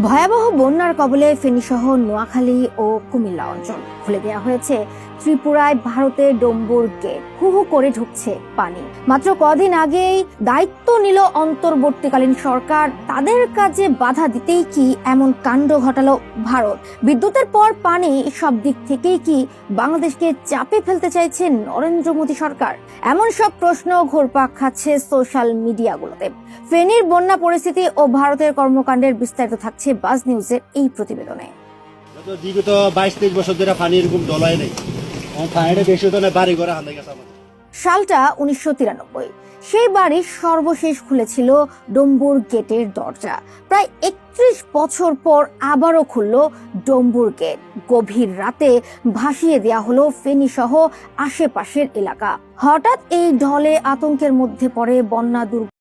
ভয়াবহ বন্যার কবলে ফেনীসহ নোয়াখালী ও কুমিল্লা অঞ্চল খুলে দেওয়া হয়েছে। ত্রিপুরায় ভারতের ডম্বুর গেট, হু হু করে ঢুকছে পানি। মাত্র কদিন আগেই দায়িত্ব নিল অন্তর্বর্তীকালীন সরকার, তাদের কাজে বাধা দিতেই কি এমন কাণ্ড ঘটালো ভারত? বিদ্যুতের পর পানি, সব দিক থেকেই কি বাংলাদেশকে চাপে ফেলতে চাইছে নরেন্দ্র মোদী সরকার? এমন সব প্রশ্ন ঘুরপাক খাচ্ছে সোশ্যাল মিডিয়াগুলোতে। ফেনীর বন্যা পরিস্থিতি ও ভারতের কর্মকাণ্ডের বিস্তারিত থাকছে বাজ নিউজের এই প্রতিবেদনে। বিগত 22-23 বছর ধরে পানি এরকম ডলাই নেই, পানিটা বেশি হতো না, বাড়ি ঘরে হাতে গেছে আমাদের। সালটা 1993। সেই বাড়ি সর্বশেষ খুলেছিল ডম্বুর গেটের দরজা। প্রায় 31 বছর পর আবারও খুলল ডম্বুর গেট। গভীর রাতে ভাসিয়ে দেয়া হলো ফেনী সহ আশেপাশের এলাকা। হঠাৎ এই ঢলে আতঙ্কের মধ্যে পড়ে বন্যা